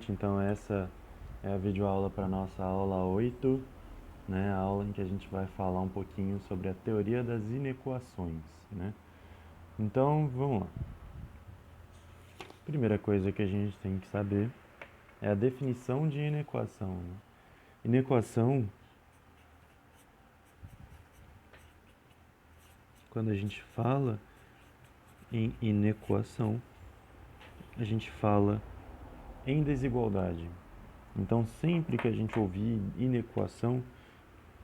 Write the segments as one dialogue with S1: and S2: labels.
S1: gente, então essa é a videoaula para nossa aula 8, né? A aula em que a gente vai falar um pouquinho sobre a teoria das inequações, né? Então, vamos lá. Primeira coisa que a gente tem que saber é a definição de inequação, né? Inequação, quando a gente fala em inequação, a gente fala em desigualdade. Então, sempre que a gente ouvir inequação,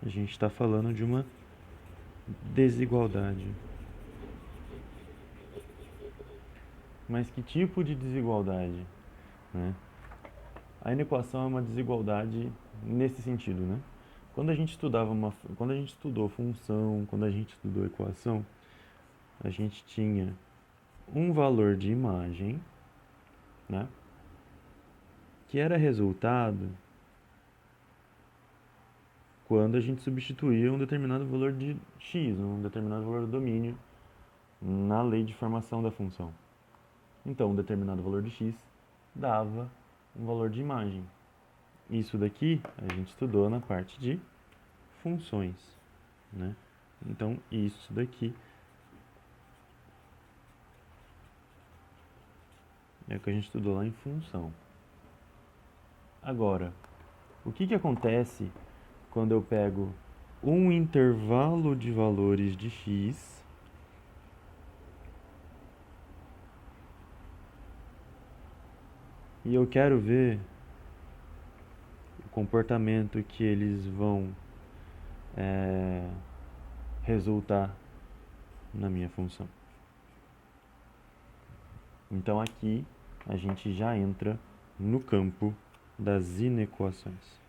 S1: a gente está falando de uma desigualdade. Mas que tipo de desigualdade, né? A inequação é uma desigualdade nesse sentido, né? Quando a gente estudou função, quando a gente estudou equação, a gente tinha um valor de imagem, né? Que era resultado quando a gente substituía um determinado valor de x, um determinado valor do domínio, na lei de formação da função. Então, um determinado valor de x dava um valor de imagem. Isso daqui a gente estudou na parte de funções, né? Então, isso daqui é o que a gente estudou lá em função. Agora, o que acontece quando eu pego um intervalo de valores de x e eu quero ver o comportamento que eles vão resultar na minha função? Então aqui a gente já entra no campo das inequações.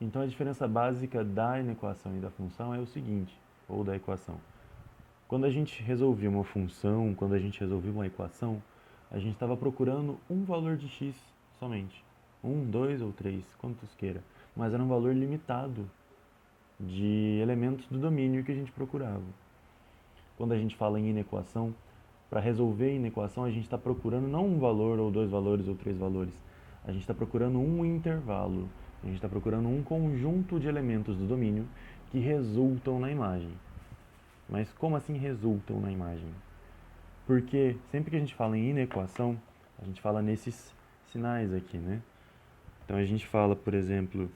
S1: Então a diferença básica da inequação e da função é o seguinte, ou da equação. Quando a gente resolvia uma função, quando a gente resolvia uma equação, a gente estava procurando um valor de x somente. 1, 2 ou 3, quantos queira. Mas era um valor limitado de elementos do domínio que a gente procurava. Quando a gente fala em inequação, para resolver a inequação a gente está procurando não um valor ou dois valores ou três valores. A gente está procurando um intervalo. A gente está procurando um conjunto de elementos do domínio que resultam na imagem. Mas como assim resultam na imagem? Porque sempre que a gente fala em inequação, a gente fala nesses sinais aqui, né? Então a gente fala, por exemplo,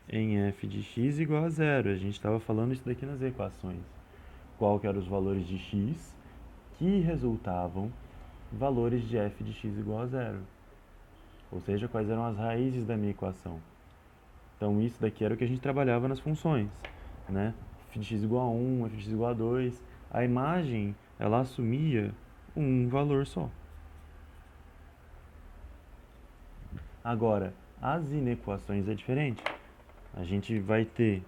S1: em f de x igual a zero. A gente estava falando isso daqui nas equações. Qual que eram os valores de x que resultavam valores de f de x igual a zero. Ou seja, quais eram as raízes da minha equação. Então isso daqui era o que a gente trabalhava nas funções, né? F de x igual a 1, f de x igual a 2. A imagem, ela assumia um valor só. Agora, as inequações é diferente. A gente vai ter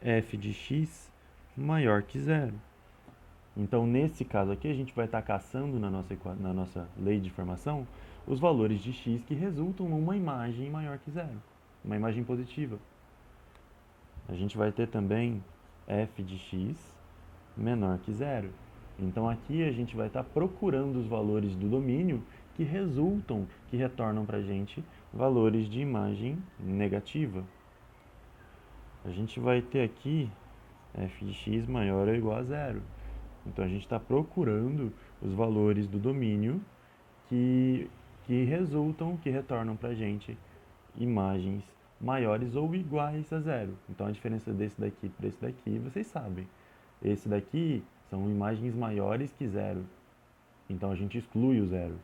S1: f de x maior que zero. Então, nesse caso aqui, a gente vai estar caçando na nossa lei de formação os valores de x que resultam numa imagem maior que zero, uma imagem positiva. A gente vai ter também f de x menor que zero. Então, aqui a gente vai estar procurando os valores do domínio que resultam, que retornam para a gente valores de imagem negativa. A gente vai ter aqui f de x maior ou igual a zero. Então a gente está procurando os valores do domínio que resultam, que retornam para a gente imagens maiores ou iguais a zero. Então a diferença desse daqui para esse daqui, vocês sabem. Esse daqui são imagens maiores que zero. Então a gente exclui o zero.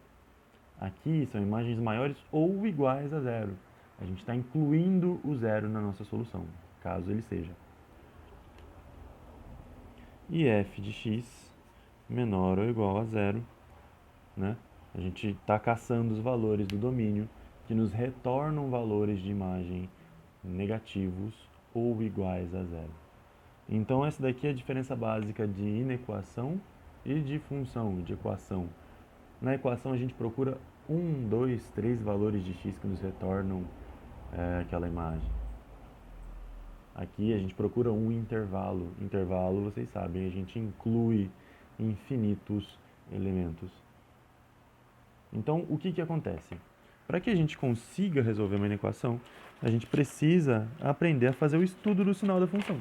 S1: Aqui são imagens maiores ou iguais a zero. A gente está incluindo o zero na nossa solução, caso ele seja. E f de x menor ou igual a zero, né? A gente está caçando os valores do domínio que nos retornam valores de imagem negativos ou iguais a zero. Então essa daqui é a diferença básica de inequação e de função, de equação. Na equação a gente procura 1, 2, 3 valores de x que nos retornam aquela imagem. Aqui a gente procura um intervalo. Intervalo, vocês sabem, a gente inclui infinitos elementos. Então, o que acontece? Para que a gente consiga resolver uma equação, a gente precisa aprender a fazer o estudo do sinal da função.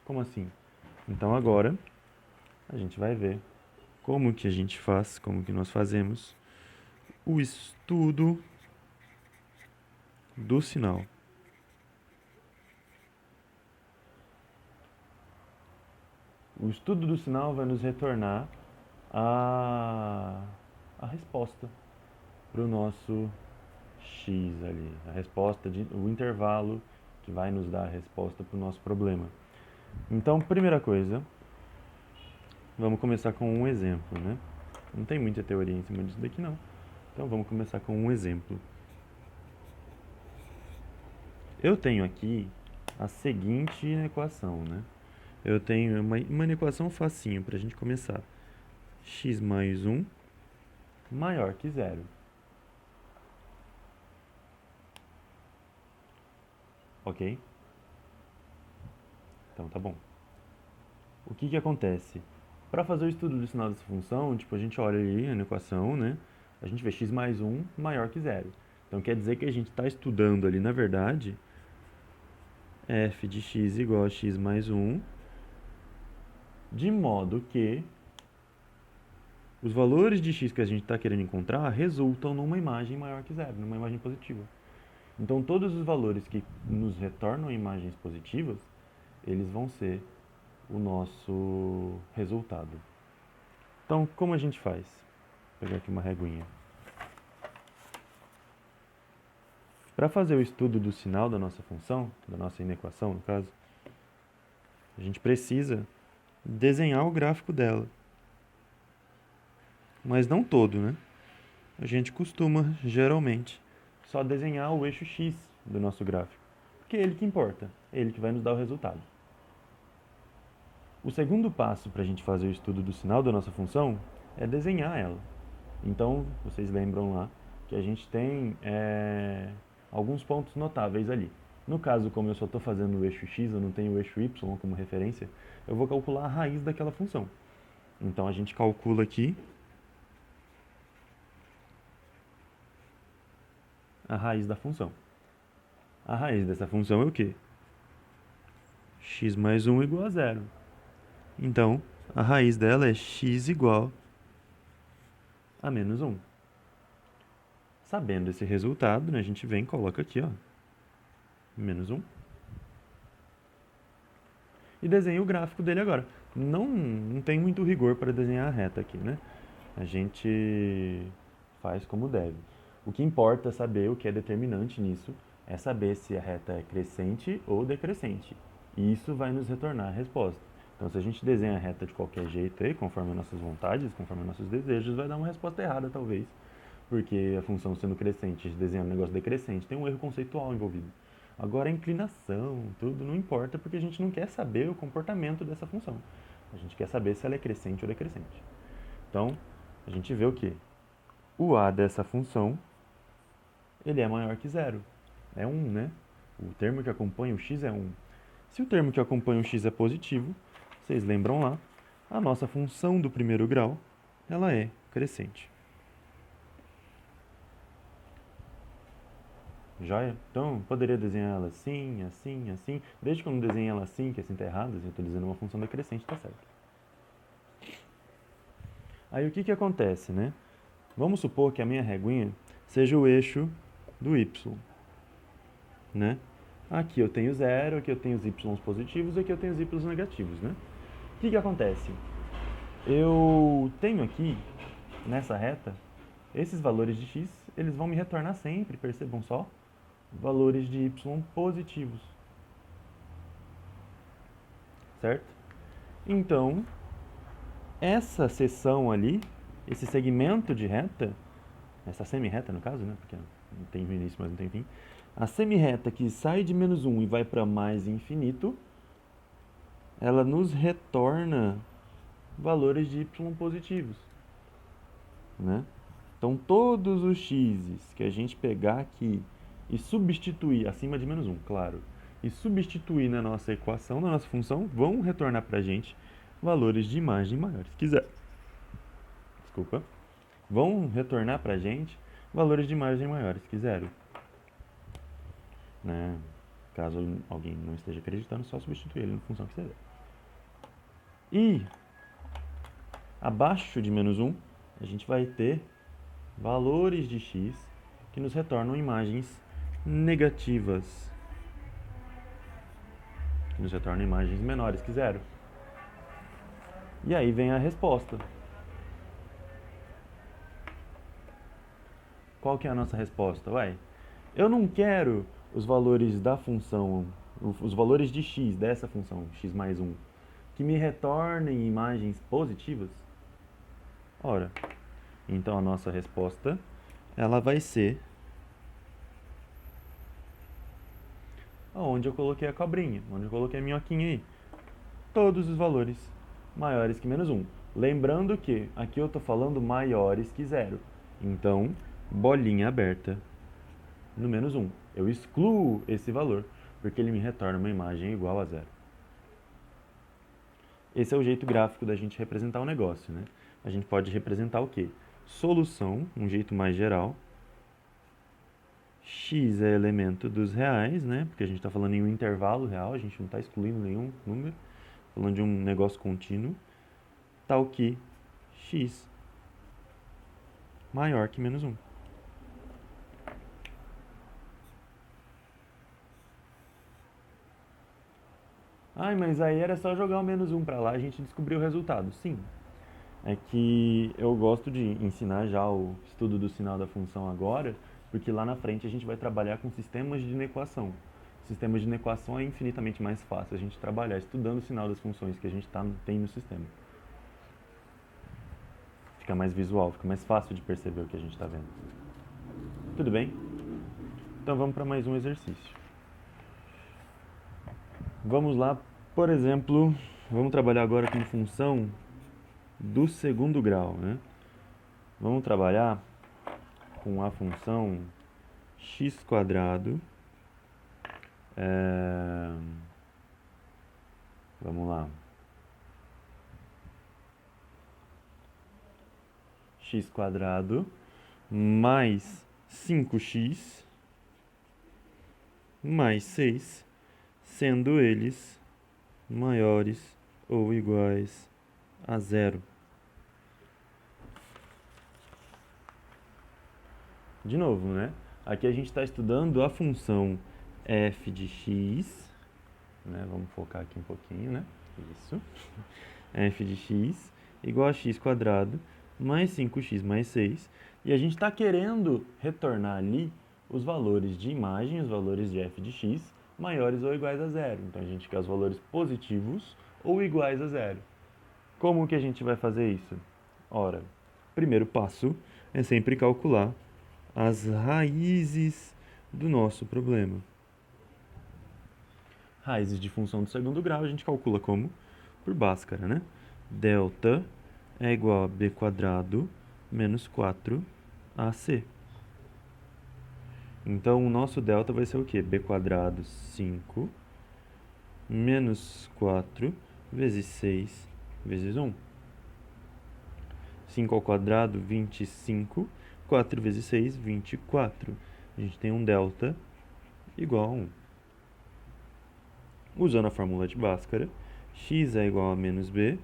S1: Como assim? Então, agora, a gente vai ver como que a gente faz, como que nós fazemos o estudo do sinal. O estudo do sinal vai nos retornar a resposta para o nosso x ali, a resposta, o intervalo que vai nos dar a resposta para o nosso problema. Então, primeira coisa, vamos começar com um exemplo, né? Não tem muita teoria em cima disso daqui, não. Então, vamos começar com um exemplo. Eu tenho aqui a seguinte equação, né? Eu tenho uma equação facinho para a gente começar. X mais 1 maior que zero. Ok? Então tá bom. O que acontece? Para fazer o estudo do sinal dessa função, tipo, a gente olha ali na equação, né? A gente vê x mais 1 maior que zero. Então quer dizer que a gente está estudando ali, na verdade, f de x igual a x mais 1, de modo que os valores de x que a gente está querendo encontrar resultam numa imagem maior que zero, numa imagem positiva. Então todos os valores que nos retornam imagens positivas, eles vão ser o nosso resultado. Então, como a gente faz? Vou pegar aqui uma reguinha. Para fazer o estudo do sinal da nossa função, da nossa inequação, no caso, a gente precisa desenhar o gráfico dela. Mas não todo, né? A gente costuma, geralmente, só desenhar o eixo x do nosso gráfico, porque é ele que importa, é ele que vai nos dar o resultado. O segundo passo para a gente fazer o estudo do sinal da nossa função é desenhar ela. Então, vocês lembram lá que a gente tem alguns pontos notáveis ali. No caso, como eu só estou fazendo o eixo x, eu não tenho o eixo y como referência, eu vou calcular a raiz daquela função. Então, a gente calcula aqui a raiz da função. A raiz dessa função é o quê? X mais 1 igual a zero. Então, a raiz dela é x igual a menos 1. Sabendo esse resultado, né, a gente vem e coloca aqui, ó, menos 1. E desenha o gráfico dele agora. Não tem muito rigor para desenhar a reta aqui, né? A gente faz como deve. O que importa saber, o que é determinante nisso, é saber se a reta é crescente ou decrescente. E isso vai nos retornar a resposta. Então, se a gente desenha a reta de qualquer jeito aí, conforme as nossas vontades, conforme os nossos desejos, vai dar uma resposta errada, talvez. Porque a função sendo crescente, desenhando um negócio decrescente, tem um erro conceitual envolvido. Agora, a inclinação, tudo, não importa, porque a gente não quer saber o comportamento dessa função. A gente quer saber se ela é crescente ou decrescente. Então, a gente vê o quê? O a dessa função, ele é maior que zero. É 1, né? O termo que acompanha o x é 1. Se o termo que acompanha o x é positivo, vocês lembram lá, a nossa função do primeiro grau, ela é crescente. Joia? Então, poderia desenhar ela assim, assim, assim. Desde que eu não desenhe ela assim, que assim tá errado, eu estou dizendo uma função decrescente, tá certo. Aí o que acontece, né? Vamos supor que a minha reguinha seja o eixo do y, né? Aqui eu tenho zero, aqui eu tenho os y positivos, aqui eu tenho os y negativos, né? O que acontece? Eu tenho aqui, nessa reta, esses valores de x, eles vão me retornar sempre, percebam só, valores de y positivos. Certo? Então, essa seção ali, esse segmento de reta, essa semi-reta no caso, né? Porque não tem início, mas não tem fim. A semi-reta que sai de menos 1 e vai para mais infinito, ela nos retorna valores de y positivos, né? Então, todos os x's que a gente pegar aqui e substituir, acima de menos 1, claro, e substituir na nossa equação, na nossa função, vão retornar para a gente valores de imagem maiores que zero. Desculpa. Vão retornar para a gente valores de imagem maiores que zero. Né? Caso alguém não esteja acreditando, só substituir ele na função que zero. E abaixo de menos 1, a gente vai ter valores de x que nos retornam imagens negativas, que nos retornam imagens menores que zero. E aí vem a resposta. Qual que é a nossa resposta? Ué, eu não quero os valores da função, os valores de x dessa função, x mais 1, que me retornem imagens positivas? Ora, então a nossa resposta, ela vai ser onde eu coloquei a cobrinha, onde eu coloquei a minhoquinha aí. Todos os valores maiores que menos 1. Lembrando que aqui eu estou falando maiores que zero. Então, bolinha aberta no menos 1. Eu excluo esse valor, porque ele me retorna uma imagem igual a zero. Esse é o jeito gráfico da gente representar o negócio, né? A gente pode representar o quê? Solução, um jeito mais geral. X é elemento dos reais, né? Porque a gente está falando em um intervalo real, a gente não está excluindo nenhum número. Falando de um negócio contínuo. Tal que x maior que menos 1. Ai, mas aí era só jogar o menos 1 para lá, a gente descobriu o resultado. Sim, é que eu gosto de ensinar já o estudo do sinal da função agora, porque lá na frente a gente vai trabalhar com sistemas de inequação. Sistemas de inequação é infinitamente mais fácil a gente trabalhar estudando o sinal das funções que a gente tem no sistema. Fica mais visual, fica mais fácil de perceber o que a gente está vendo. Tudo bem? Então vamos para mais um exercício. Vamos lá, por exemplo, vamos trabalhar agora com função do segundo grau, né? Vamos trabalhar com a função x quadrado. Vamos lá. X quadrado mais 5x mais 6, sendo eles maiores ou iguais a zero. De novo, né? Aqui a gente está estudando a função f de x, né? Vamos focar aqui um pouquinho, né? Isso. F de x igual a x quadrado mais 5x mais 6. E a gente está querendo retornar ali os valores de imagem, os valores de f de x, maiores ou iguais a zero. Então a gente quer os valores positivos ou iguais a zero. Como que a gente vai fazer isso? Ora, primeiro passo é sempre calcular as raízes do nosso problema. Raízes de função do segundo grau a gente calcula como? Por Bhaskara, né? Delta é igual a b quadrado menos 4ac. Então, o nosso delta vai ser o quê? B quadrado 5 menos 4 vezes 6 vezes 1. 5 ao quadrado, 25. 4 vezes 6, 24. A gente tem um delta igual a 1. Usando a fórmula de Bhaskara, x é igual a menos b,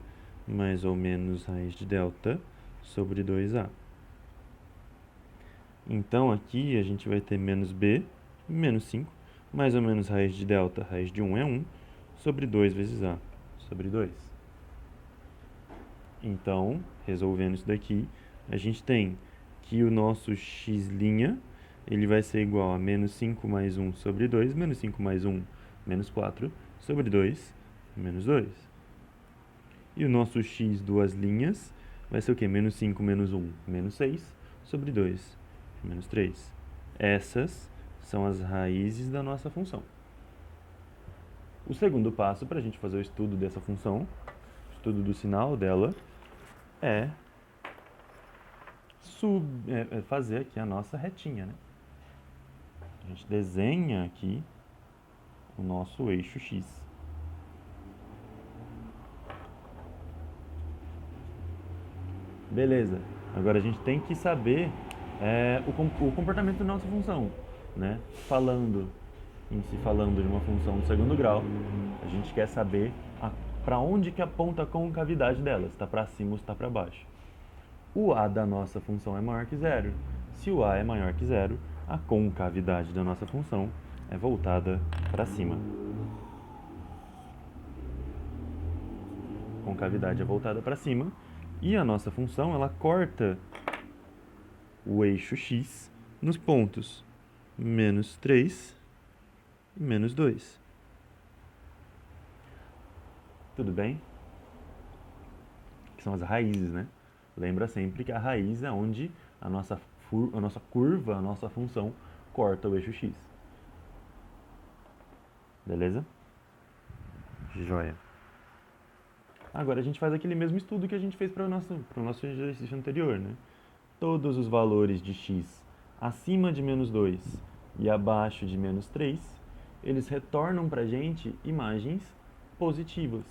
S1: mais ou menos raiz de delta, sobre 2a. Então, aqui a gente vai ter menos b, menos 5, mais ou menos raiz de delta, raiz de 1 é 1, sobre 2 vezes a, sobre 2. Então, resolvendo isso daqui, a gente tem que o nosso x', ele vai ser igual a menos 5 mais 1 sobre 2, menos 5 mais 1, menos 4, sobre 2, menos 2. E o nosso x, duas linhas, vai ser o quê? Menos 5 menos 1, menos 6, sobre 2, menos 3. Essas são as raízes da nossa função. O segundo passo para a gente fazer o estudo dessa função, o estudo do sinal dela, é fazer aqui a nossa retinha, né? A gente desenha aqui o nosso eixo x. Beleza, agora a gente tem que saber o comportamento da nossa função, né? Falando de uma função do segundo grau, a gente quer saber para onde que aponta a concavidade dela, se está para cima ou se está para baixo. O a da nossa função é maior que zero. Se o a é maior que zero, a concavidade da nossa função é voltada para cima. Concavidade é voltada para cima e a nossa função ela corta o eixo x nos pontos menos 3 e menos 2. Tudo bem? Que são as raízes, né? Lembra sempre que a raiz é onde a nossa curva, a nossa função, corta o eixo x. Beleza? Joia. Agora a gente faz aquele mesmo estudo que a gente fez para o nosso exercício anterior, né? Todos os valores de x acima de menos 2 e abaixo de menos 3, eles retornam para a gente imagens positivas.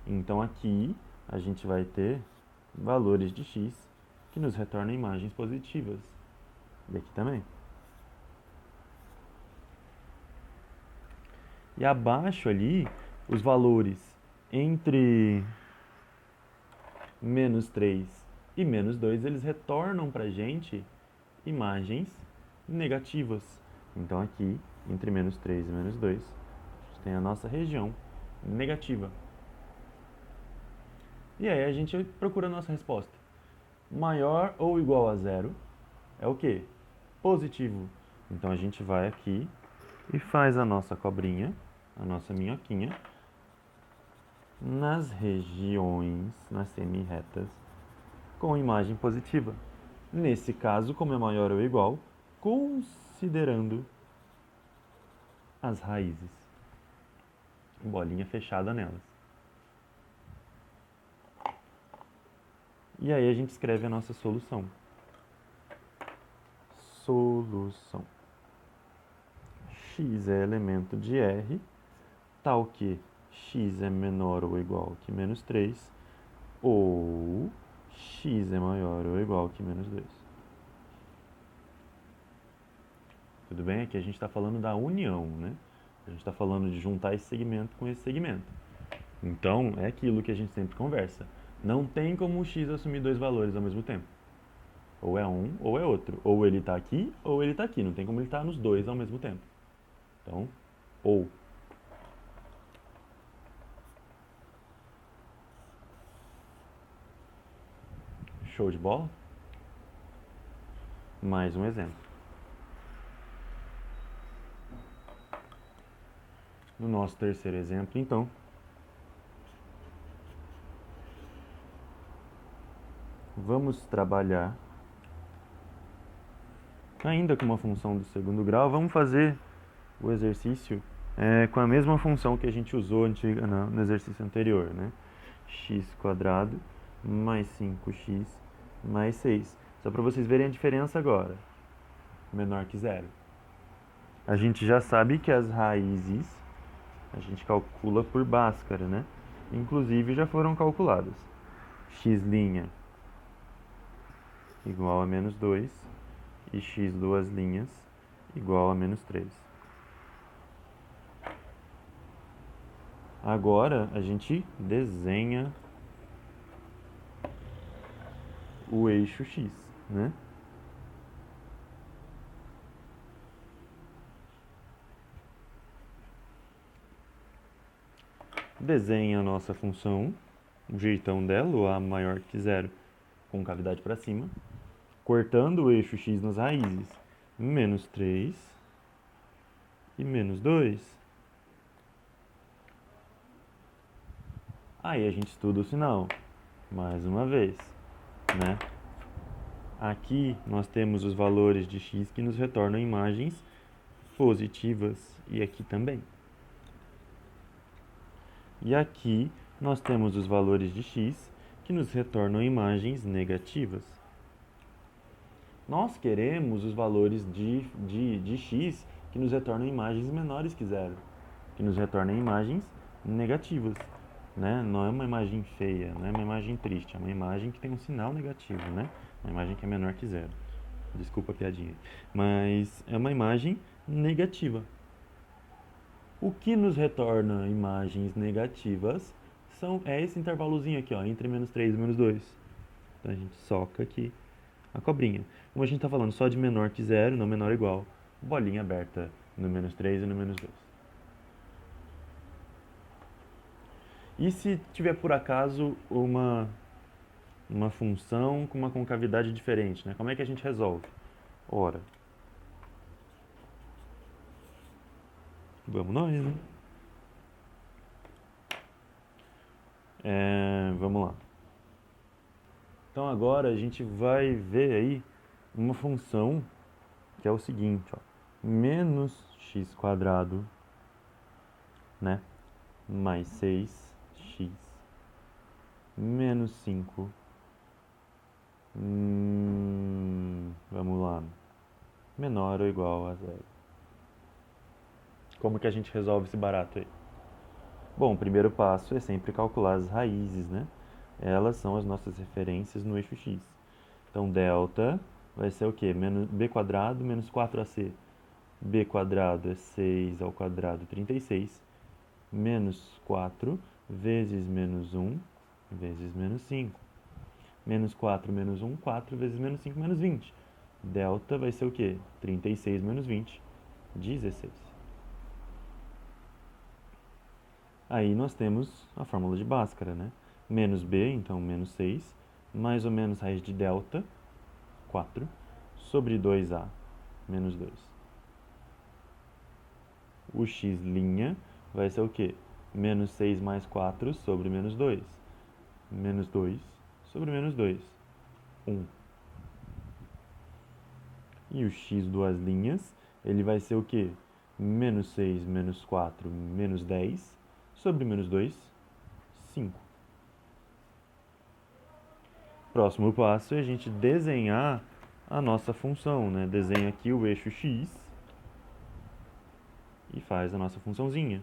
S1: Então aqui a gente vai ter valores de x que nos retornam imagens positivas. E aqui também. E abaixo ali, os valores entre menos 3 e menos 2, eles retornam para a gente imagens negativas. Então aqui, entre menos 3 e menos 2, a gente tem a nossa região negativa. E aí a gente procura a nossa resposta. Maior ou igual a zero é o quê? Positivo. Então a gente vai aqui e faz a nossa cobrinha, a nossa minhoquinha, nas regiões, nas semi-retas, com imagem positiva. Nesse caso, como é maior ou igual, considerando as raízes. Bolinha fechada nelas. E aí a gente escreve a nossa solução. Solução. X é elemento de R, tal que x é menor ou igual que menos 3, ou x é maior ou igual que menos 2. Tudo bem? Aqui a gente está falando da união, né? A gente está falando de juntar esse segmento com esse segmento. Então, é aquilo que a gente sempre conversa. Não tem como o x assumir dois valores ao mesmo tempo. Ou é um ou é outro. Ou ele está aqui ou ele está aqui. Não tem como ele estar nos dois ao mesmo tempo. Então, ou. Show de bola? Mais um exemplo. No nosso terceiro exemplo, então, vamos trabalhar ainda com uma função do segundo grau. Vamos fazer o exercício com a mesma função que a gente usou no exercício anterior, né? x² mais 5x mais 6. Só para vocês verem a diferença agora. Menor que zero. A gente já sabe que as raízes a gente calcula por Bhaskara, né? Inclusive já foram calculadas. X' igual a menos 2 e x duas linhas igual a menos 3. Agora a gente desenha o eixo x, né? Desenha a nossa função, o jeitão dela, o a maior que zero, com cavidade para cima, cortando o eixo x nas raízes, menos 3 e menos 2. Aí a gente estuda o sinal, mais uma vez, né? Aqui nós temos os valores de x que nos retornam imagens positivas, e aqui também. E aqui nós temos os valores de x que nos retornam imagens negativas. Nós queremos os valores de x que nos retornam imagens menores que zero. que nos retorna imagens negativas, né? Não é uma imagem feia, não é uma imagem triste, é uma imagem que tem um sinal negativo, né? Uma imagem que é menor que zero. Desculpa a piadinha. Mas é uma imagem negativa. O que nos retorna imagens negativas é esse intervalozinho aqui, ó, entre -3 e -2. Então a gente soca aqui a cobrinha. Como a gente está falando só de menor que zero, não menor ou igual, bolinha aberta no -3 e no -2. E se tiver por acaso uma função com uma concavidade diferente, né? Como é que a gente resolve? Ora, vamos nós, né? Vamos lá. Então agora a gente vai ver aí uma função que é o seguinte, ó, menos x quadrado, né, mais 6x menos 5, vamos lá, menor ou igual a zero. Como que a gente resolve esse barato aí? Bom, o primeiro passo é sempre calcular as raízes, né? Elas são as nossas referências no eixo x. Então, delta vai ser o quê? B quadrado menos 4ac. B quadrado é 6 ao quadrado, 36, menos 4 vezes menos 1 vezes menos 5. Menos 4 menos 1, 4 vezes menos 5, menos 20. Delta vai ser o quê? 36 menos 20, 16. Aí nós temos a fórmula de Bhaskara, né? Menos b, então menos 6, mais ou menos raiz de delta, 4, sobre 2a, menos 2. O x' vai ser o quê? Menos 6 mais 4 sobre menos 2. Menos 2 sobre menos 2, 1. E o x duas linhas, ele vai ser o quê? Menos 6 menos 4 menos 10 sobre menos 2, 5. Próximo passo é a gente desenhar a nossa função, né? Desenha aqui o eixo x e faz a nossa funçãozinha.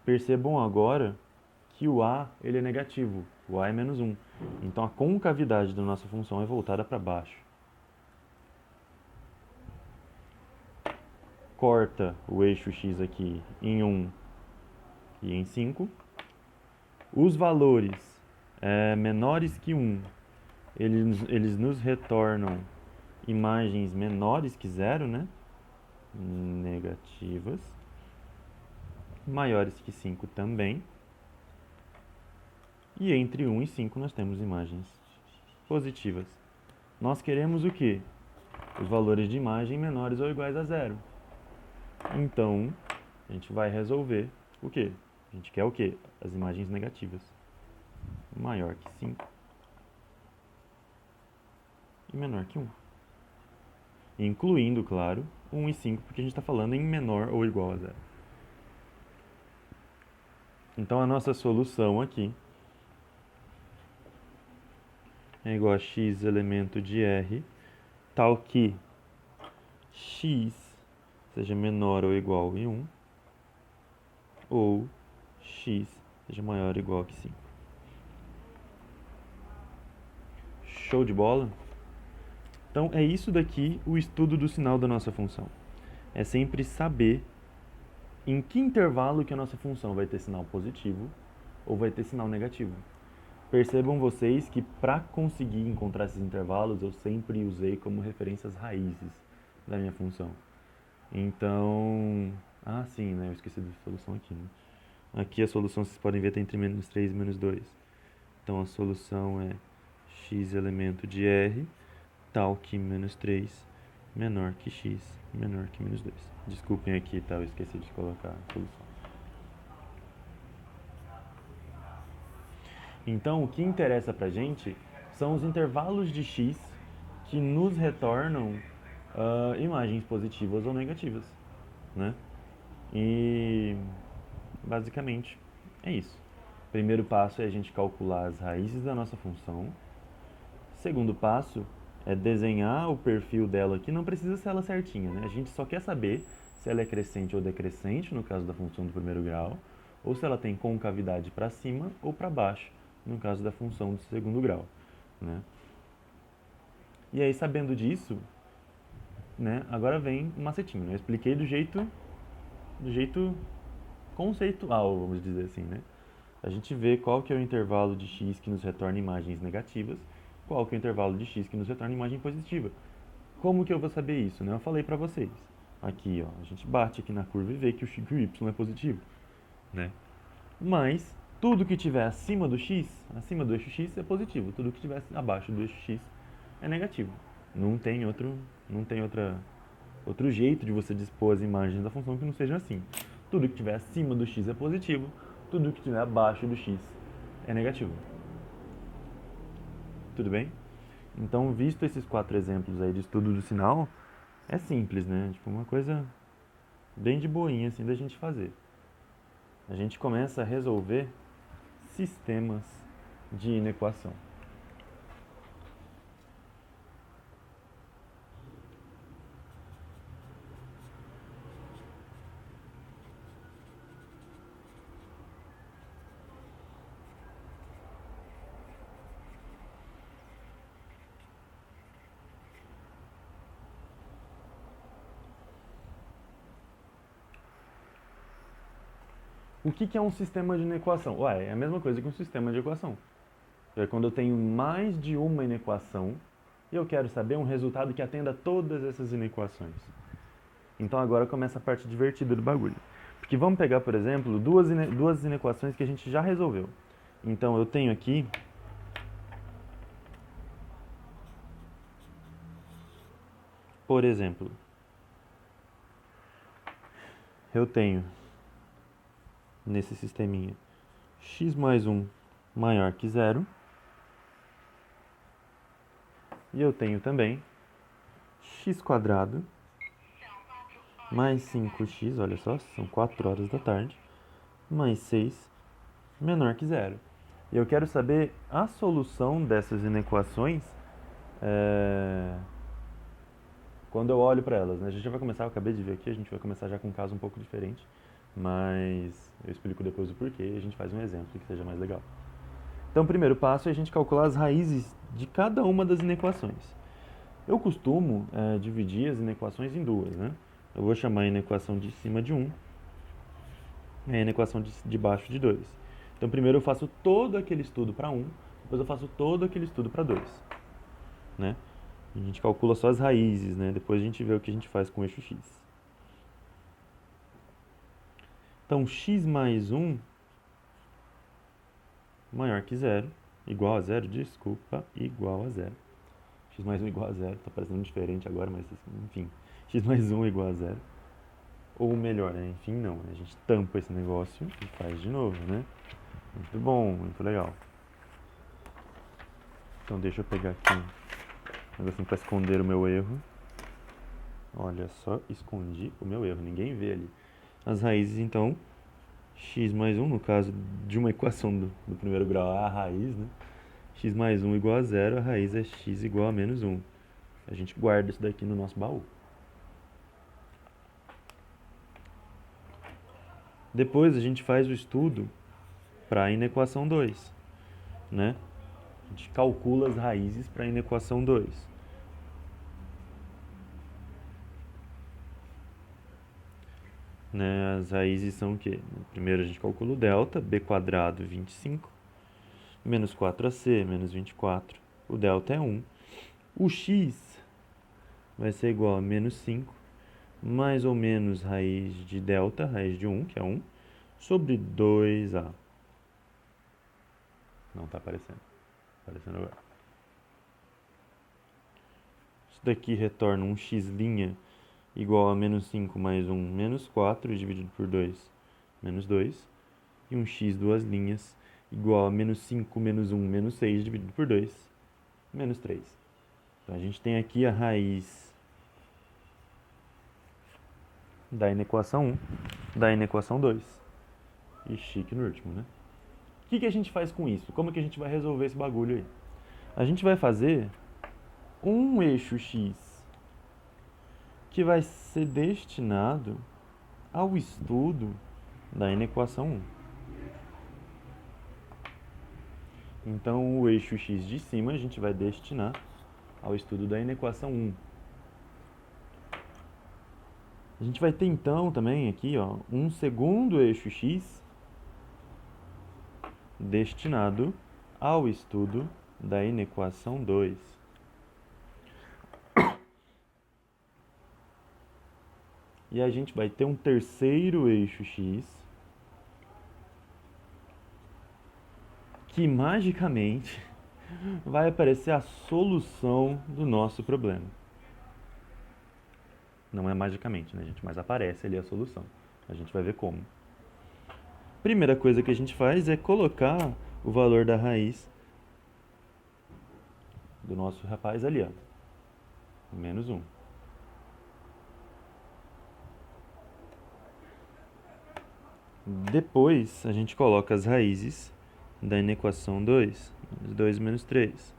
S1: Percebam agora que o a ele é negativo, o a é menos 1. Então a concavidade da nossa função é voltada para baixo. Corta o eixo x aqui em 1 e em 5. Os valores menores que 1, eles nos retornam imagens menores que 0, né? Negativas. Maiores que 5 também. E entre 1 e 5 nós temos imagens positivas. Nós queremos o quê? Os valores de imagem menores ou iguais a 0. Então, a gente vai resolver o quê? A gente quer o quê? As imagens negativas. Maior que 5 e menor que 1. Incluindo, claro, 1 e 5, porque a gente está falando em menor ou igual a 0. Então, a nossa solução aqui é igual a x elemento de R, tal que x seja menor ou igual a 1, ou x seja maior ou igual a 5. Show de bola? Então, é isso daqui o estudo do sinal da nossa função. É sempre saber em que intervalo que a nossa função vai ter sinal positivo ou vai ter sinal negativo. Percebam vocês que para conseguir encontrar esses intervalos, eu sempre usei como referência as raízes da minha função. Então, sim, né? Eu esqueci da solução aqui, né? Aqui a solução, vocês podem ver, está entre -3 e -2. Então a solução é x elemento de R, tal que -3 menor que x, menor que -2. Desculpem aqui, tá? Eu esqueci de colocar a solução. Então, o que interessa pra gente são os intervalos de x que nos retornam imagens positivas ou negativas, né? E basicamente é isso. Primeiro passo é a gente calcular as raízes da nossa função. Segundo passo é desenhar o perfil dela aqui, não precisa ser ela certinha, né? A gente só quer saber se ela é crescente ou decrescente, no caso da função do primeiro grau, ou se ela tem concavidade para cima ou para baixo, no caso da função do segundo grau, né? E aí, sabendo disso, né, agora vem o macetinho, né? Eu expliquei do jeito conceitual, vamos dizer assim, né? A gente vê qual que é o intervalo de x que nos retorna imagens negativas, qual que é o intervalo de x que nos retorna imagem positiva. Como que eu vou saber isso, né? Eu falei pra vocês. Aqui, ó, a gente bate aqui na curva e vê que o y é positivo, né? Mas tudo que tiver acima do x, acima do eixo x é positivo, tudo que estiver abaixo do eixo x é negativo. Não tem outro jeito de você dispor as imagens da função que não seja assim. Tudo que estiver acima do x é positivo, tudo que estiver abaixo do x é negativo. Tudo bem? Então, visto esses 4 exemplos aí de estudo do sinal, é simples, né? Tipo, uma coisa bem de boinha assim da gente fazer. A gente começa a resolver sistemas de inequação. O que é um sistema de inequação? Ué, é a mesma coisa que um sistema de equação. É quando eu tenho mais de uma inequação e eu quero saber um resultado que atenda a todas essas inequações. Então agora começa a parte divertida do bagulho. Porque vamos pegar, por exemplo, duas inequações que a gente já resolveu. Então eu tenho aqui, por exemplo, eu tenho nesse sisteminha x mais 1 maior que zero. E eu tenho também x quadrado mais 5x, olha só, são 4 horas da tarde, mais 6 menor que zero. E eu quero saber a solução dessas inequações quando eu olho para elas, né? A gente já vai começar, eu acabei de ver aqui, a gente vai começar já com um caso um pouco diferente, mas eu explico depois o porquê e a gente faz um exemplo que seja mais legal. Então, o primeiro passo é a gente calcular as raízes de cada uma das inequações. Eu costumo dividir as inequações em duas, né? Eu vou chamar a inequação de cima de 1 e a inequação de baixo de 2. Então, primeiro eu faço todo aquele estudo para 1, depois eu faço todo aquele estudo para 2, né? A gente calcula só as raízes, né? Depois a gente vê o que a gente faz com o eixo x. Então, x mais 1 maior que zero, igual a zero, desculpa, igual a zero. X mais 1 igual a zero, tá parecendo diferente agora, mas enfim. X mais 1 igual a zero. Ou melhor, né? Enfim, não. A gente tampa esse negócio e faz de novo, né? Muito bom, muito legal. Então deixa eu pegar aqui um negocinho para esconder o meu erro. Olha só, escondi o meu erro, ninguém vê ali. As raízes, então, x mais 1, no caso de uma equação do primeiro grau, é a raiz, né? X mais 1 igual a zero, a raiz é x igual a menos 1. A gente guarda isso daqui no nosso baú. Depois a gente faz o estudo para a inequação 2, né? A gente calcula as raízes para a inequação 2. Né? As raízes são o quê? Primeiro a gente calcula o delta, b quadrado 25, menos 4ac, menos 24. O delta é 1. O x vai ser igual a menos 5, mais ou menos raiz de delta, raiz de 1, que é 1, sobre 2a. Não está aparecendo. Aparecendo agora. Isso daqui retorna um x' igual a menos 5 mais 1, menos 4, dividido por 2, menos 2. E um x duas linhas igual a menos 5 menos 1, menos 6, dividido por 2, menos 3. Então a gente tem aqui a raiz da inequação 1, da inequação 2. E chique no último, né? O que a gente faz com isso? Como que a gente vai resolver esse bagulho aí? A gente vai fazer um eixo x que vai ser destinado ao estudo da inequação 1. Então, o eixo x de cima a gente vai destinar ao estudo da inequação 1. A gente vai ter então também aqui, ó, um segundo eixo x destinado ao estudo da inequação 2. E a gente vai ter um terceiro eixo x que magicamente vai aparecer a solução do nosso problema. Não é magicamente, né, gente? Mas aparece ali a solução. A gente vai ver como. Primeira coisa que a gente faz é colocar o valor da raiz do nosso rapaz ali, ó. Menos 1. Depois, a gente coloca as raízes da inequação 2. 2 menos 3.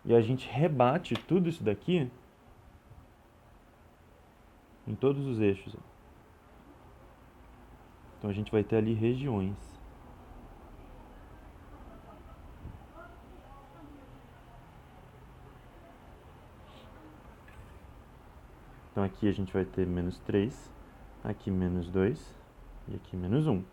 S1: E a gente rebate tudo isso daqui em todos os eixos. Então, a gente vai ter ali regiões. Então, aqui a gente vai ter menos 3, aqui menos 2 e aqui menos 1.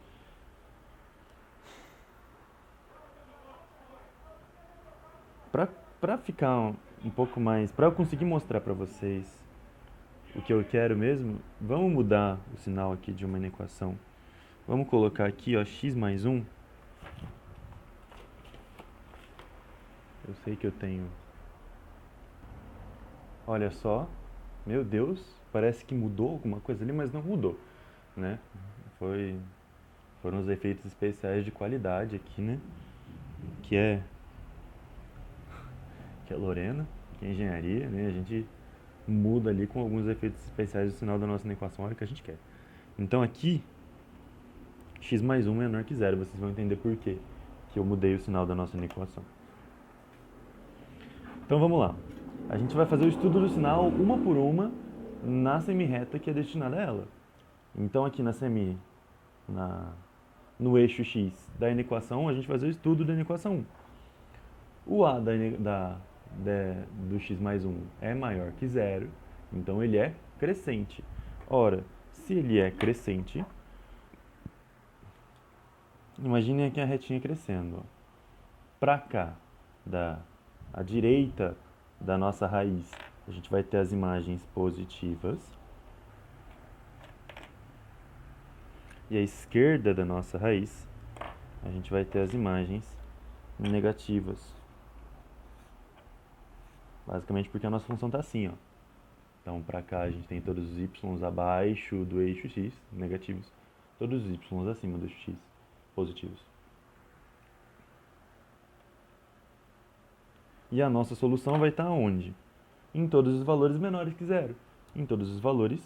S1: Para ficar um pouco mais, para eu conseguir mostrar para vocês o que eu quero mesmo, vamos mudar o sinal aqui de uma inequação. Vamos colocar aqui, ó, x mais 1. Eu sei que eu tenho... Olha só, meu Deus, parece que mudou alguma coisa ali, mas não mudou, né? Foram os efeitos especiais de qualidade aqui, né? Que é Lorena, que é engenharia, né? A gente muda ali com alguns efeitos especiais do sinal da nossa equação, a hora que a gente quer. Então aqui, x mais 1 é menor que 0, vocês vão entender por quê que eu mudei o sinal da nossa equação. Então vamos lá. A gente vai fazer o estudo do sinal uma por uma na semirreta que é destinada a ela. Então aqui no eixo x da inequação, a gente vai fazer o estudo da inequação 1. O a do x mais 1 é maior que 0, então ele é crescente. Ora, se ele é crescente, imagine aqui a retinha crescendo. Para cá, à direita da nossa raiz, a gente vai ter as imagens positivas. E à esquerda da nossa raiz, a gente vai ter as imagens negativas. Basicamente porque a nossa função está assim, ó. Então, para cá a gente tem todos os y abaixo do eixo x, negativos. Todos os y acima do eixo x, positivos. E a nossa solução vai estar onde? Em todos os valores menores que 0. Em todos os valores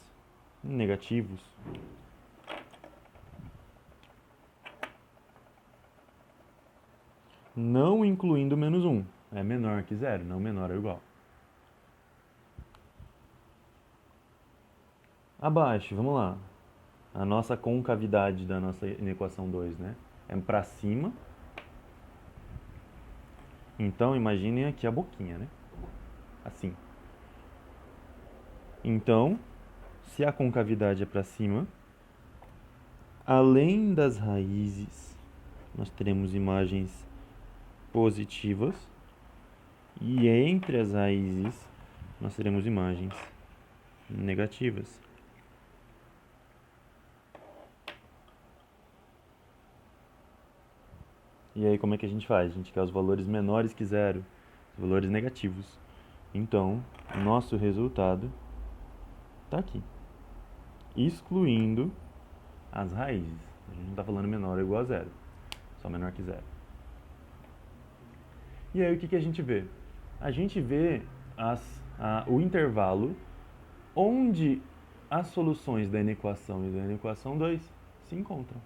S1: negativos. Não incluindo menos 1. É menor que 0, não menor ou igual. Abaixo, vamos lá. A nossa concavidade da nossa inequação 2, né? É para cima. Então, imaginem aqui a boquinha, né? Assim. Então, se a concavidade é para cima, além das raízes, nós teremos imagens positivas. E entre as raízes, nós teremos imagens negativas. E aí, como é que a gente faz? A gente quer os valores menores que 0, os valores negativos. Então, nosso resultado está aqui, excluindo as raízes. A gente não está falando menor ou igual a 0, só menor que 0. E aí, o que a gente vê? A gente vê o intervalo onde as soluções da inequação e da inequação 2 se encontram.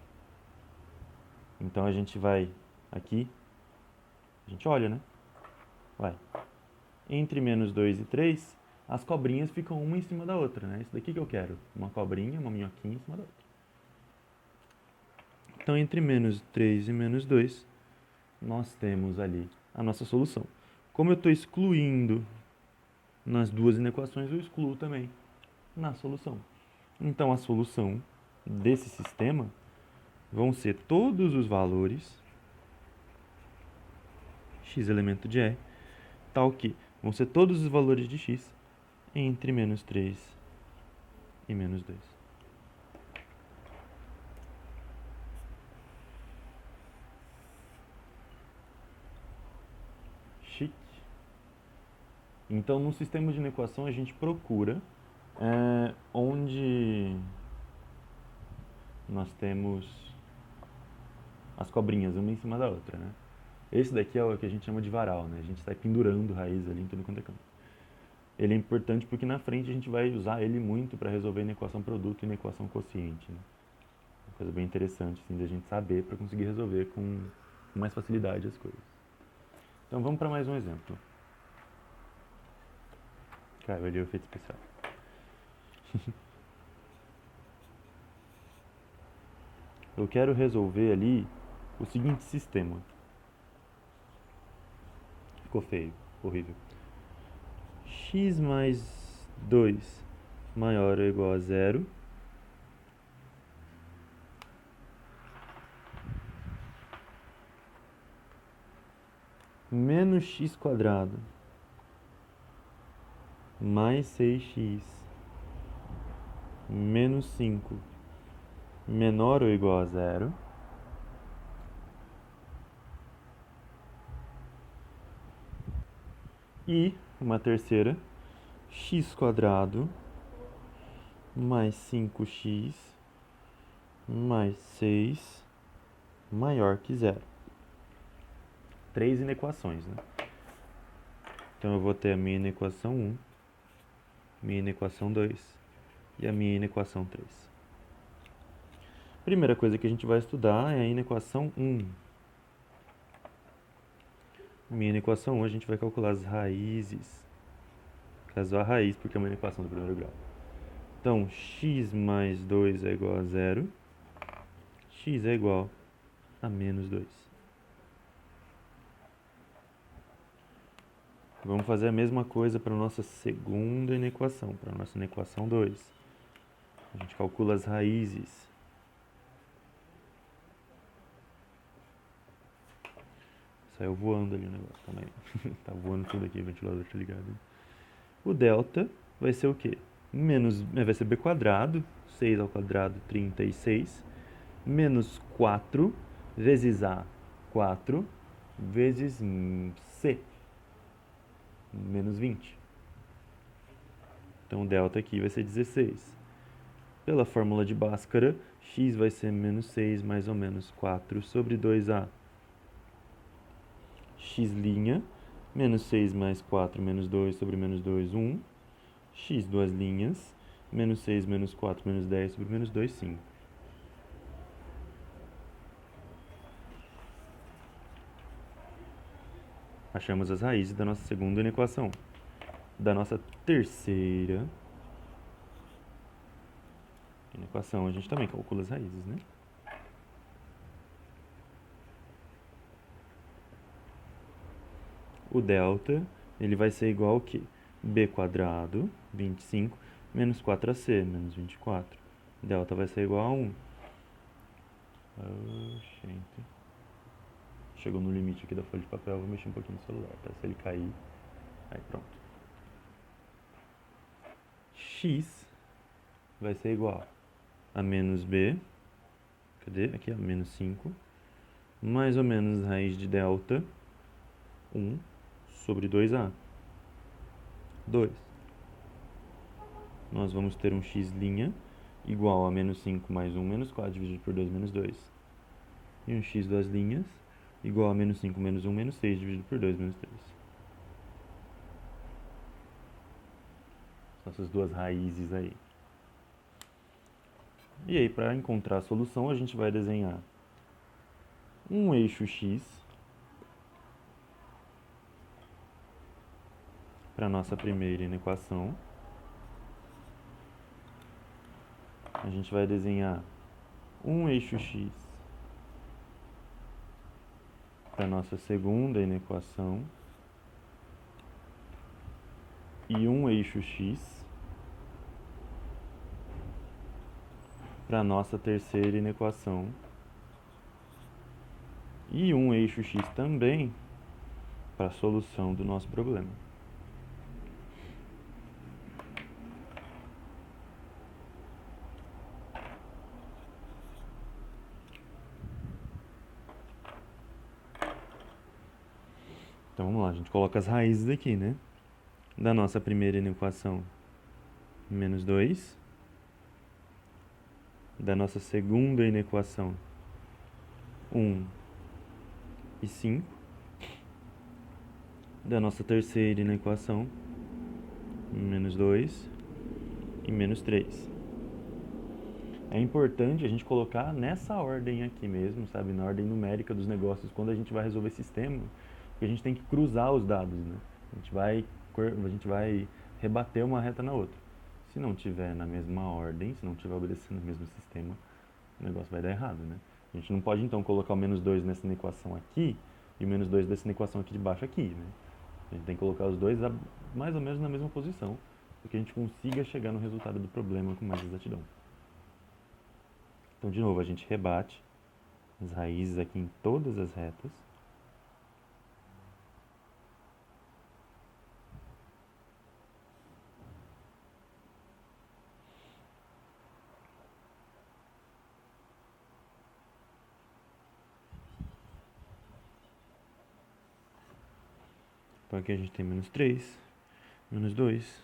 S1: Então, a gente vai aqui, a gente olha, né? Vai. Entre menos 2 e 3, as cobrinhas ficam uma em cima da outra, né? Isso daqui que eu quero, uma cobrinha, uma minhoquinha em cima da outra. Então, entre menos 3 e menos 2, nós temos ali a nossa solução. Como eu estou excluindo nas duas inequações, eu excluo também na solução. Então, a solução desse sistema vão ser todos os valores x elemento de R, tal que vão ser todos os valores de x entre menos 3 e menos 2. Chique. Então, no sistema de inequação, a gente procura onde nós temos as cobrinhas uma em cima da outra, né? Esse daqui é o que a gente chama de varal, né? A gente está pendurando raiz ali em tudo quanto é canto. Ele é importante porque na frente a gente vai usar ele muito para resolver inequação produto e inequação quociente, né? Uma coisa bem interessante, assim, da gente saber para conseguir resolver com mais facilidade as coisas. Então vamos para mais um exemplo. Cara, eu li o efeito especial. Eu quero resolver ali o seguinte sistema. Ficou feio, horrível. X mais 2 maior ou igual a 0. Menos x quadrado mais 6x menos 5 menor ou igual a 0. E uma terceira, x quadrado mais 5x mais 6 maior que 0. 3 inequações, né? Então eu vou ter a minha inequação 1, minha inequação 2 e a minha inequação 3. Primeira coisa que a gente vai estudar é a inequação 1. Minha inequação 1 a gente vai calcular as raízes. Caso a raiz, porque é uma inequação do primeiro grau. Então, x mais 2 é igual a 0. X é igual a menos 2. Vamos fazer a mesma coisa para a nossa segunda inequação, para a nossa inequação 2. A gente calcula as raízes. Saiu voando ali o negócio também. Tá voando tudo aqui, o ventilador tá ligado. O delta vai ser o quê? Vai ser b quadrado, 6 ao quadrado, 36, menos 4 vezes a, 4, vezes c, menos 20. Então, o delta aqui vai ser 16. Pela fórmula de Bhaskara, x vai ser menos 6 mais ou menos 4 sobre 2a. X', menos 6 mais 4 menos 2 sobre menos 2, 1. X, duas linhas, menos 6 menos 4 menos 10 sobre menos 2, 5. Achamos as raízes da nossa segunda inequação. Da nossa terceira inequação, a gente também calcula as raízes, né? O delta, ele vai ser igual ao quê? B quadrado, 25, menos 4ac, menos 24. Delta vai ser igual a 1. Gente. Chegou no limite aqui da folha de papel, vou mexer um pouquinho no celular, tá? Se ele cair, aí pronto. X vai ser igual a menos b, cadê? Aqui, ó, menos 5, mais ou menos raiz de delta, 1 sobre 2a. 2. Nós vamos ter um x' igual a menos 5 mais 1 menos 4 dividido por 2 menos 2. E um x duas linhas igual a menos 5 menos 1 menos 6 dividido por 2 menos 3. Essas duas raízes aí. E aí, para encontrar a solução, a gente vai desenhar um eixo x para a nossa primeira inequação. A gente vai desenhar um eixo x para a nossa segunda inequação e um eixo x para a nossa terceira inequação e um eixo x também para a solução do nosso problema. Então vamos lá, a gente coloca as raízes aqui, né? Da nossa primeira inequação, menos 2. Da nossa segunda inequação, 1 e 5. Da nossa terceira inequação, menos 2 e menos 3. É importante a gente colocar nessa ordem aqui mesmo, sabe? Na ordem numérica dos negócios, quando a gente vai resolver sistema, porque a gente tem que cruzar os dados, né? A gente vai rebater uma reta na outra. Se não tiver na mesma ordem, se não tiver obedecendo o mesmo sistema, o negócio vai dar errado, né? A gente não pode então colocar o menos 2 nessa equação aqui e o menos 2 dessa equação aqui de baixo aqui, né? A gente tem que colocar os dois mais ou menos na mesma posição, para que a gente consiga chegar no resultado do problema com mais exatidão. Então, de novo, a gente rebate as raízes aqui em todas as retas. Então aqui a gente tem menos 3, menos 2,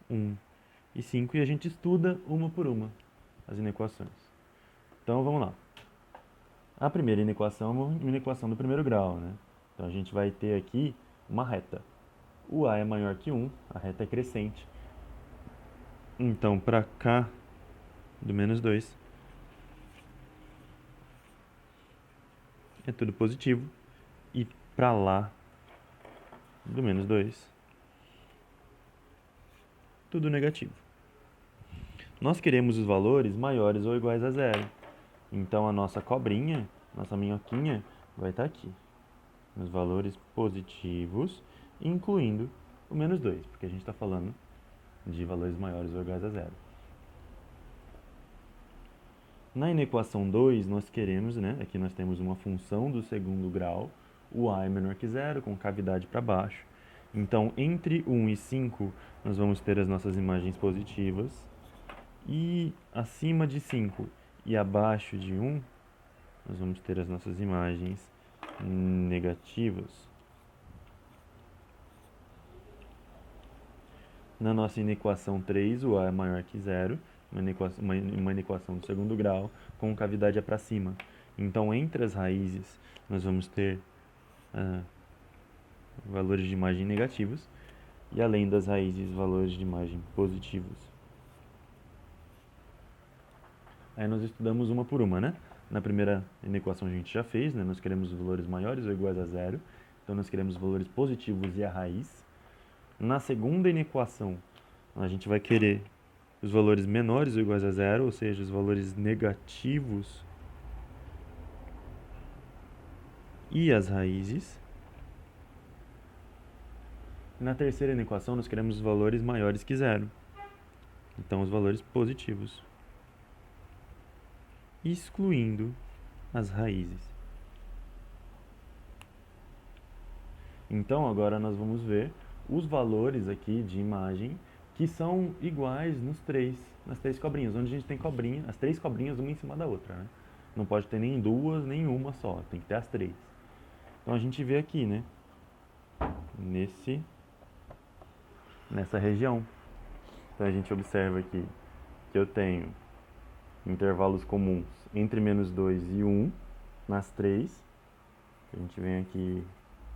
S1: 1 e 5, e a gente estuda uma por uma as inequações. Então vamos lá. A primeira inequação é uma inequação do primeiro grau, né? Então a gente vai ter aqui uma reta. O a é maior que 1, a reta é crescente. Então para cá do menos 2 é tudo positivo, e para lá do menos 2 tudo negativo. Nós queremos os valores maiores ou iguais a zero. Então a nossa cobrinha, nossa minhoquinha, vai estar aqui, nos valores positivos, incluindo o menos 2, porque a gente está falando de valores maiores ou iguais a zero. Na inequação 2, nós queremos, né, aqui nós temos uma função do segundo grau, o a é menor que zero, com cavidade para baixo. Então, entre 1 e 5, nós vamos ter as nossas imagens positivas, e acima de 5 e abaixo de 1, nós vamos ter as nossas imagens negativas. Na nossa inequação 3, o a é maior que zero, uma inequação do segundo grau, com cavidade para cima. Então, entre as raízes, nós vamos ter valores de imagem negativos, e além das raízes, valores de imagem positivos. Aí nós estudamos uma por uma, né? Na primeira inequação a gente já fez, né? Nós queremos valores maiores ou iguais a zero, então nós queremos valores positivos e a raiz. Na segunda inequação, a gente vai querer os valores menores ou iguais a zero, ou seja, os valores negativos e as raízes. Na terceira inequação, nós queremos os valores maiores que zero, então os valores positivos, excluindo as raízes. Então agora nós vamos ver os valores aqui de imagem que são iguais nas três cobrinhas, onde a gente tem cobrinha, as três cobrinhas uma em cima da outra, né? Não pode ter nem duas, nem uma só, tem que ter as três. Então a gente vê aqui, né? Nessa região. Então a gente observa aqui que eu tenho intervalos comuns entre menos 2 e 1 nas três. A gente vem aqui,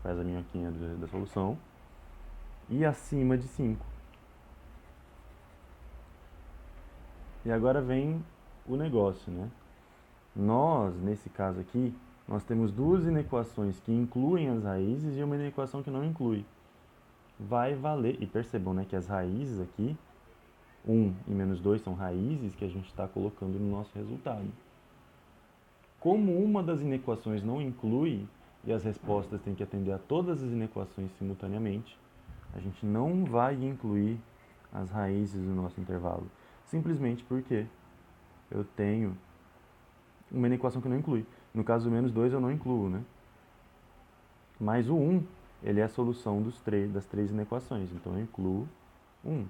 S1: faz a minhoquinha da solução. E acima de 5. E agora vem o negócio, né? Nós, nesse caso aqui, nós temos duas inequações que incluem as raízes e uma inequação que não inclui. vai valer, e percebam, né, que as raízes aqui, 1 e menos 2 são raízes que a gente está colocando no nosso resultado. Como uma das inequações não inclui, e as respostas têm que atender a todas as inequações simultaneamente, a gente não vai incluir as raízes do nosso intervalo. Simplesmente porque eu tenho uma inequação que não inclui. No caso do menos 2 eu não incluo, né? Mas o 1, ele é a solução das três inequações, então eu incluo 1.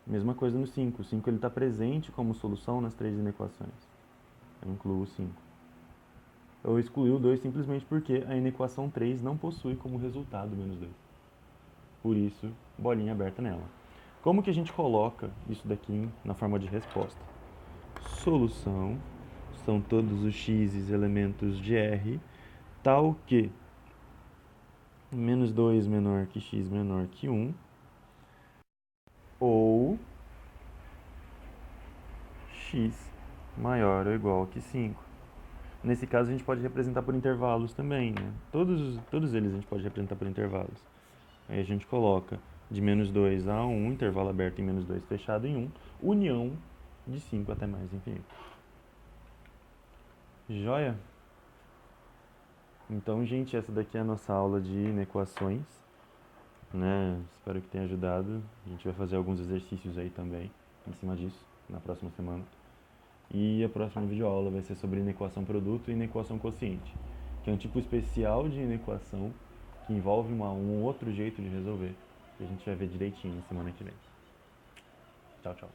S1: Mesma coisa no 5. O 5 está presente como solução nas três inequações. Eu incluo o 5. Eu excluí o 2 simplesmente porque a inequação 3 não possui como resultado menos 2. Por isso, bolinha aberta nela. Como que a gente coloca isso daqui na forma de resposta? Solução são todos os x elementos de R, tal que menos 2 menor que x menor que 1, ou x maior ou igual que 5. Nesse caso, a gente pode representar por intervalos também, né? Todos eles a gente pode representar por intervalos. Aí a gente coloca de menos 2 a 1, intervalo aberto em menos 2, fechado em 1, união de 5 até mais infinito. Joia? Então, gente, essa daqui é a nossa aula de inequações, né? Espero que tenha ajudado. A gente vai fazer alguns exercícios aí também, em cima disso, na próxima semana. E a próxima videoaula vai ser sobre inequação produto e inequação quociente, que é um tipo especial de inequação que envolve um outro jeito de resolver, que a gente vai ver direitinho na semana que vem. Tchau, tchau.